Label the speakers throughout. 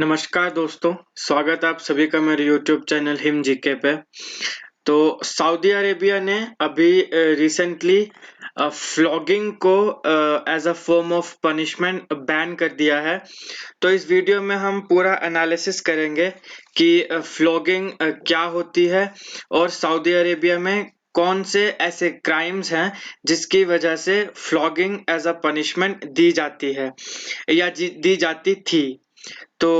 Speaker 1: नमस्कार दोस्तों, स्वागत है आप सभी का मेरे YouTube चैनल हिम जीके पे। तो सऊदी अरेबिया ने अभी रिसेंटली फ्लॉगिंग को as a form of punishment ban कर दिया है। तो इस वीडियो में हम पूरा एनालिसिस करेंगे कि फ्लॉगिंग क्या होती है और सऊदी अरेबिया में कौन से ऐसे क्राइम्स हैं जिसकी वजह से फ्लॉगिंग एज अ पनिशमेंट दी जाती है या दी जाती थी। तो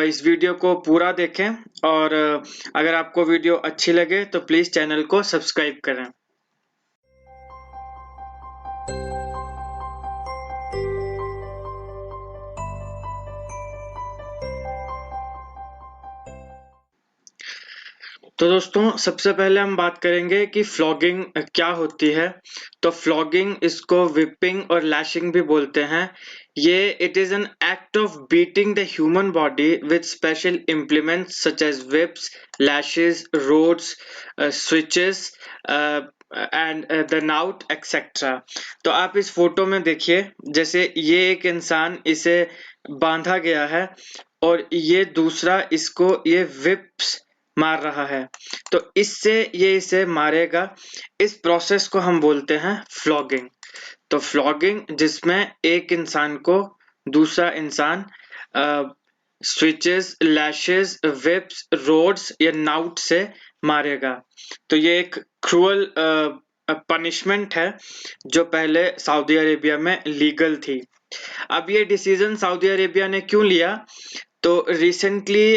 Speaker 1: इस वीडियो को पूरा देखें और अगर आपको वीडियो अच्छी लगे तो प्लीज़ चैनल को सब्सक्राइब करें। तो दोस्तों सबसे पहले हम बात करेंगे कि फ्लॉगिंग क्या होती है। तो फ्लॉगिंग इसको विपिंग और लैशिंग भी बोलते हैं। ये it is an act of beating the human body with special implements such as whips, lashes, rods, switches and the knout etcetera. तो आप इस फोटो में देखिए, जैसे ये एक इंसान इसे बांधा गया है और ये दूसरा इसको ये विप्स मार रहा है। तो इससे ये इसे मारेगा। इस प्रोसेस को हम बोलते हैं फ्लॉगिंग। तो फ्लॉगिंग जिसमें एक इंसान को दूसरा इंसान स्विचेस, लैशेस, विप्स, रोड्स या नाउट से मारेगा। तो ये एक क्रूअल पनिशमेंट है जो पहले सऊदी अरेबिया में लीगल थी। अब ये डिसीजन सऊदी अरेबिया ने क्यों लिया? तो रिसेंटली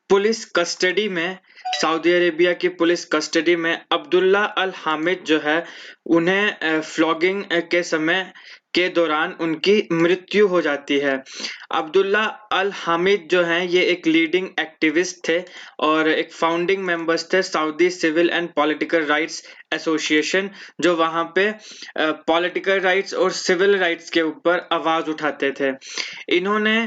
Speaker 1: पुलिस कस्टडी में सऊदी अरेबिया की पुलिस कस्टडी में अब्दुल्ला अल हामिद जो है, उन्हें फ्लॉगिंग के समय के दौरान उनकी मृत्यु हो जाती है। अब्दुल्ला अल हामिद जो हैं ये एक लीडिंग एक्टिविस्ट थे और एक फाउंडिंग मेंबर्स थे Saudi civil and political rights association, जो वहाँ पे पॉलिटिकल राइट्स और सिविल राइट्स के ऊपर आवाज उठाते थे। इन्होंने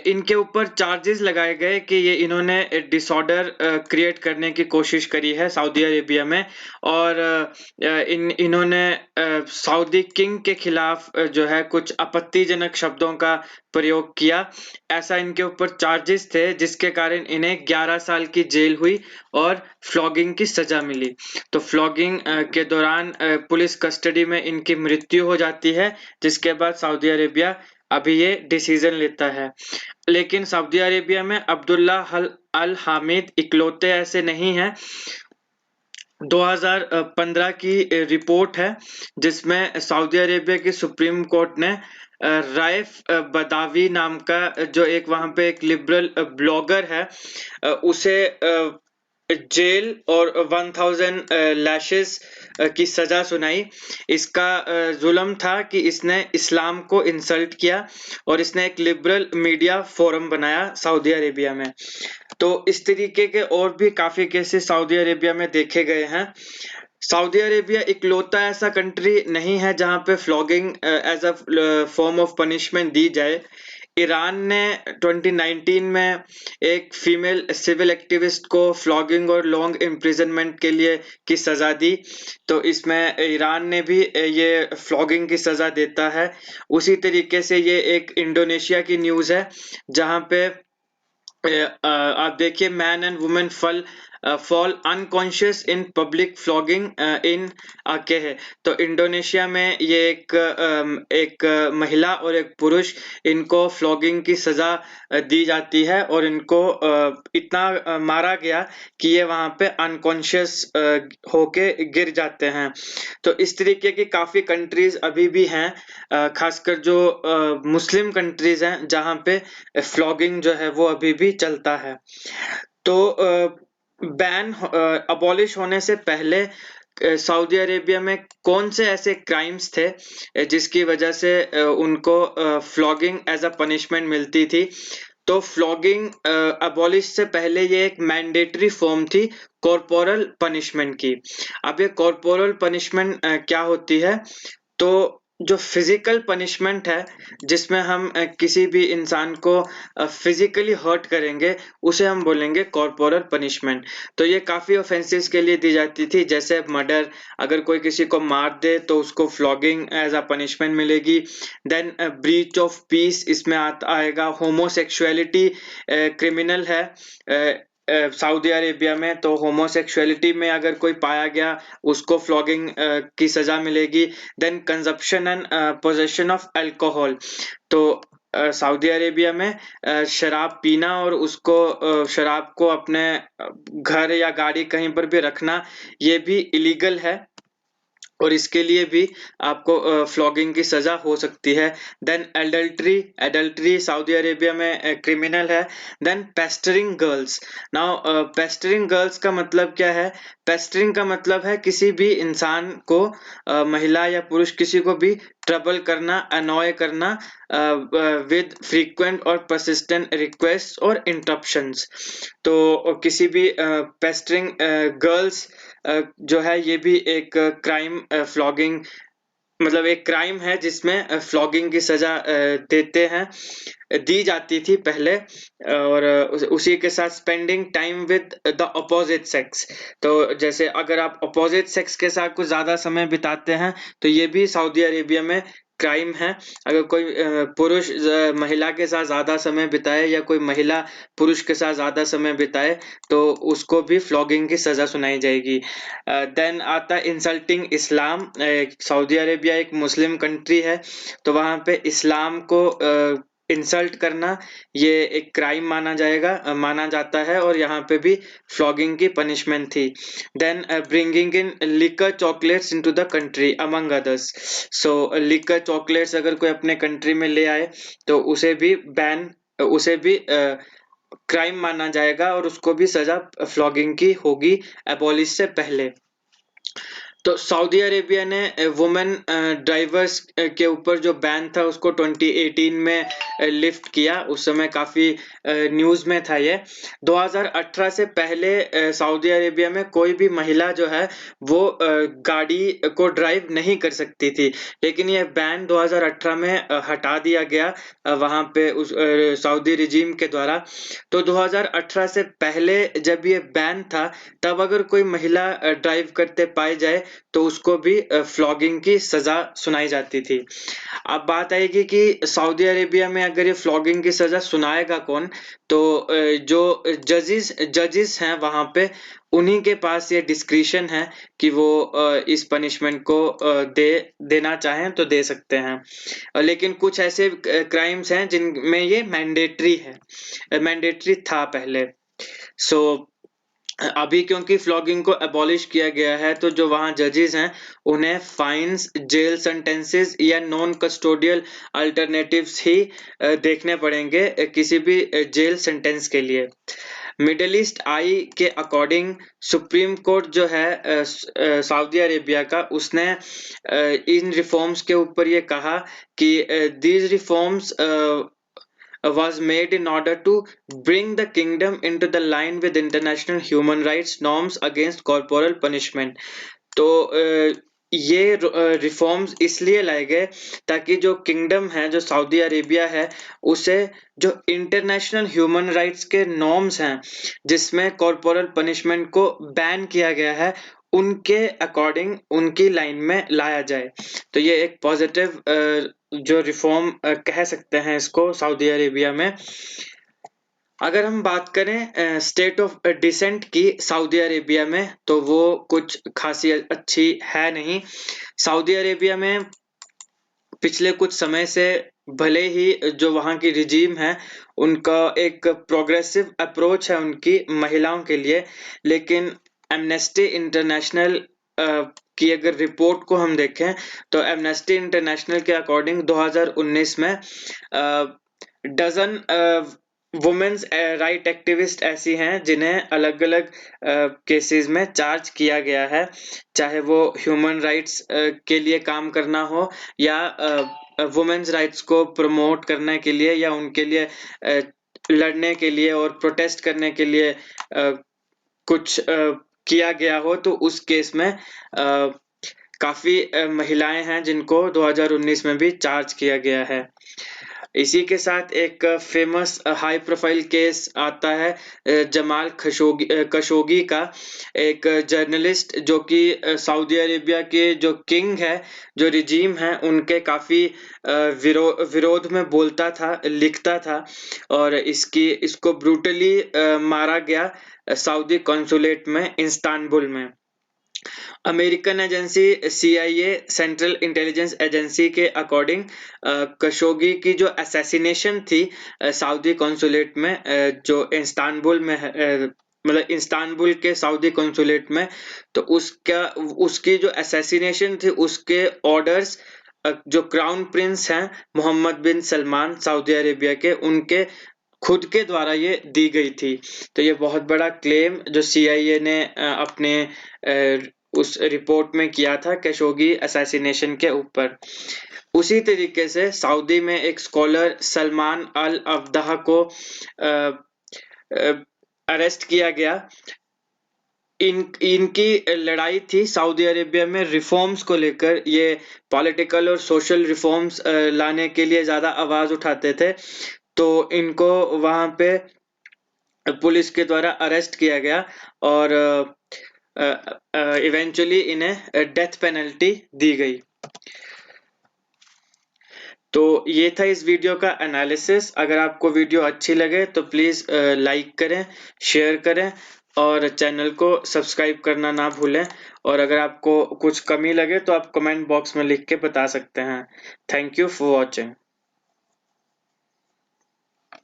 Speaker 1: इनके ऊपर चार्जेस लगाए गए कि ये इन्होंने डिसऑर्डर क्रिएट करने की कोशिश करी है सऊदी अरेबिया में और इन्होंने सऊदी किंग के खिलाफ जो है कुछ आपत्तिजनक शब्दों का प्रयोग किया। ऐसा इनके ऊपर चार्जेस थे जिसके कारण इन्हें 11 साल की जेल हुई और फ्लॉगिंग की सजा मिली। तो फ्लॉगिंग के दौरान पुलिस कस्टडी में इनकी मृत्यु हो जाती है, जिसके बाद सऊदी अरेबिया अभी ये डिसीजन लेता है। लेकिन सऊदी अरेबिया में अब्दुल्ला अल हामिद इकलौते ऐसे नहीं हैं। 2015 की रिपोर्ट है जिसमें सऊदी अरेबिया की सुप्रीम कोर्ट ने राइफ बदावी नाम का जो एक वहां पे एक लिबरल ब्लॉगर है, उसे जेल और 1000 लैशेस की सजा सुनाई। इसका जुल्म था कि इसने इस्लाम को इंसल्ट किया और इसने एक लिबरल मीडिया फोरम बनाया सऊदी अरेबिया में। तो इस तरीके के और भी काफी केसेस सऊदी अरेबिया में देखे गए हैं। सऊदी अरेबिया इकलौता ऐसा कंट्री नहीं है जहां पे flogging as a form of punishment दी जाए। ईरान ने 2019 में एक फीमेल सिविल एक्टिविस्ट को फ्लॉगिंग और लॉन्ग इम्प्रिजनमेंट के लिए की सजा दी। तो इसमें ईरान ने भी ये फ्लॉगिंग की सजा देता है। उसी तरीके से ये एक इंडोनेशिया की न्यूज़ है जहां पे आप देखिए, man and women fall unconscious in public flogging इन के है। तो इंडोनेशिया में ये एक महिला और एक पुरुष, इनको फ्लॉगिंग की सजा दी जाती है और इनको इतना मारा गया कि ये वहां पे अनकॉन्शियस होके गिर जाते हैं। तो इस तरीके की काफी कंट्रीज अभी भी हैं, खासकर जो मुस्लिम कंट्रीज हैं जहां पे फ्लॉगिंग जो है वो अभी भी चलता है। तो बैन अबॉलिश होने से पहले सऊदी अरेबिया में कौन से ऐसे क्राइम्स थे जिसकी वजह से उनको फ्लॉगिंग एज अ पनिशमेंट मिलती थी। तो फ्लॉगिंग अबॉलिश से पहले ये एक मैंडेटरी फॉर्म थी कॉर्पोरल पनिशमेंट की। अब ये कॉर्पोरल पनिशमेंट क्या होती है? तो जो फिजिकल पनिशमेंट है, जिसमें हम किसी भी इंसान को फिजिकली हर्ट करेंगे, उसे हम बोलेंगे कॉर्पोरल पनिशमेंट। तो ये काफी ऑफेंसेस के लिए दी जाती थी, जैसे मर्डर, अगर कोई किसी को मार दे तो उसको फ्लॉगिंग एज अ पनिशमेंट मिलेगी। देन ब्रीच ऑफ पीस इसमें आएगा। होमोसेक्सुअलिटी क्रिमिनल है सऊदी अरेबिया में, तो होमोसेक्सुअलिटी में अगर कोई पाया गया उसको फ्लॉगिंग की सजा मिलेगी। Then consumption and possession of alcohol, तो सऊदी अरेबिया में शराब पीना और उसको शराब को अपने घर या गाड़ी कहीं पर भी रखना, ये भी इलीगल है और इसके लिए भी आपको फ्लॉगिंग की सजा हो सकती है। Then adultery, adultery Saudi Arabia में क्रिमिनल है। Then pestering girls. Now pestering girls का मतलब क्या है? पेस्टरिंग का मतलब है किसी भी इंसान को, महिला या पुरुष किसी को भी ट्रबल करना, अनॉय करना विद फ्रीक्वेंट और परसिस्टेंट रिक्वेस्ट और इंटरप्शंस। तो किसी भी पेस्टरिंग गर्ल्स जो है, ये भी एक क्राइम, फ्लॉगिंग मतलब एक क्राइम है जिसमें फ्लॉगिंग की सजा देते हैं, दी जाती थी पहले। और उसी के साथ spending time with the opposite sex. तो जैसे अगर आप अपोजिट सेक्स के साथ कुछ ज्यादा समय बिताते हैं तो ये भी सऊदी अरेबिया में क्राइम है। अगर कोई पुरुष महिला के साथ ज्यादा समय बिताए या कोई महिला पुरुष के साथ ज्यादा समय बिताए तो उसको भी फ्लॉगिंग की सजा सुनाई जाएगी। देन आता है इंसल्टिंग इस्लाम। सऊदी अरेबिया एक मुस्लिम कंट्री है, तो वहां पे इस्लाम को इंसल्ट करना ये एक क्राइम माना जाता है और यहाँ पे भी फ्लॉगिंग की पनिशमेंट थी। Then bringing in liquor chocolates into the country among others. So liquor chocolates अगर कोई अपने कंट्री में ले आए तो उसे भी क्राइम माना जाएगा और उसको भी सजा फ्लॉगिंग की होगी एबॉलिश से पहले। तो सऊदी अरेबिया ने वुमेन ड्राइवर्स के ऊपर जो बैन था उसको 2018 में लिफ्ट किया। उस समय काफी न्यूज में था ये। 2018 से पहले सऊदी अरेबिया में कोई भी महिला जो है वो गाड़ी को ड्राइव नहीं कर सकती थी, लेकिन ये बैन 2018 में हटा दिया गया वहां पे उस सऊदी रिजीम के द्वारा। तो 2018 से पहले जब ये बैन था तब अगर कोई महिला ड्राइव करते पाई जाए तो उसको भी फ्लॉगिंग की सजा सुनाई जाती थी। अब बात आएगी कि सऊदी अरेबिया में अगर ये फ्लॉगिंग की सजा सुनाएगा कौन, तो जो जजेस हैं वहां पे, उन्हीं के पास ये डिस्क्रिशन है कि वो इस पनिशमेंट को देना चाहें तो दे सकते हैं। लेकिन कुछ ऐसे क्राइम्स हैं जिनमें ये मैंडेटरी है, मैंडेटरी था पहले। सो अभी क्योंकि फ्लॉगिंग को एबॉलिश किया गया है तो जो वहाँ जजेस हैं उन्हें फाइन्स, जेल सेंटेंसेस या नॉन कस्टोडियल अल्टरनेटिव्स ही देखने पड़ेंगे किसी भी जेल सेंटेंस के लिए। मिडिल ईस्ट आई के अकॉर्डिंग सुप्रीम कोर्ट जो है सऊदी अरेबिया का, उसने इन रिफॉर्म्स के ऊपर ये कहा कि these reforms was made in order to bring the kingdom into the line with international human rights norms against corporal punishment। तो ये रिफॉर्म्स इसलिए लाए गए ताकि जो किंगडम है, जो सऊदी अरेबिया है, उसे जो इंटरनेशनल ह्यूमन राइट्स के नॉर्म्स हैं जिसमें कॉर्पोरल पनिशमेंट को बैन किया गया है, उनके अकॉर्डिंग उनकी लाइन में लाया जाए। तो ये एक पॉजिटिव जो रिफॉर्म कह सकते हैं इसको सऊदी अरेबिया में। अगर हम बात करें स्टेट ऑफ डिसेंट की सऊदी अरेबिया में, तो वो कुछ खासी अच्छी है नहीं। सऊदी अरेबिया में पिछले कुछ समय से भले ही जो वहाँ की रिजीम है उनका एक प्रोग्रेसिव अप्रोच है उनकी महिलाओं के लिए, लेकिन एमनेस्टी इंटरनेशनल की अगर रिपोर्ट को हम देखें तो एमनेस्टी इंटरनेशनल के अकॉर्डिंग 2019 में डजन वुमेन्स राइट एक्टिविस्ट ऐसी हैं जिन्हें अलग अलग केसेस में चार्ज किया गया है, चाहे वो ह्यूमन राइट्स के लिए काम करना हो या वुमेन्स राइट्स को प्रमोट करने के लिए या उनके लिए लड़ने के लिए और प्रोटेस्ट करने के लिए कुछ किया गया हो, तो उस केस में काफ़ी महिलाएं हैं जिनको 2019 में भी चार्ज किया गया है। इसी के साथ एक फेमस हाई प्रोफाइल केस आता है जमाल खशोगी का, एक जर्नलिस्ट जो कि सऊदी अरेबिया के जो किंग है, जो रिजीम है, उनके काफ़ी विरोध में बोलता था, लिखता था, और इसको ब्रूटली मारा गया सऊदी कॉन्सुलेट में इस्तांबुल में। American agency CIA, central intelligence agency के अकॉर्डिंग खशोगी की जो असैसिनेशन थी सऊदी कॉन्सुलेट में, जो इस्तांबुल में मतलब इस्तांबुल के सऊदी कॉन्सुलेट में, तो उसकी जो असैसिनेशन थी उसके ऑर्डर्स जो क्राउन प्रिंस हैं मोहम्मद बिन सलमान सऊदी अरेबिया के, उनके खुद के द्वारा ये दी गई थी। तो ये बहुत बड़ा क्लेम जो CIA ने अपने उस रिपोर्ट में किया था खशोगी असैसिनेशन के ऊपर। उसी तरीके से सऊदी में एक स्कॉलर सलमान अल अब्दाह को अरेस्ट किया गया। इनकी लड़ाई थी सऊदी अरेबिया में रिफॉर्म्स को लेकर। ये पॉलिटिकल और सोशल रिफॉर्म्स लाने के लिए ज़्यादा आवाज़ उठाते थे, तो इनको वहाँ पे पुलिस के द्वारा अरेस्ट किया गया और इवेंचुअली इन्हें डेथ पेनल्टी दी गई। तो ये था इस वीडियो का एनालिसिस। अगर आपको वीडियो अच्छी लगे तो प्लीज़ लाइक करें, शेयर करें और चैनल को सब्सक्राइब करना ना भूलें। और अगर आपको कुछ कमी लगे तो आप कमेंट बॉक्स में लिख के बता सकते हैं। Thank you for watching.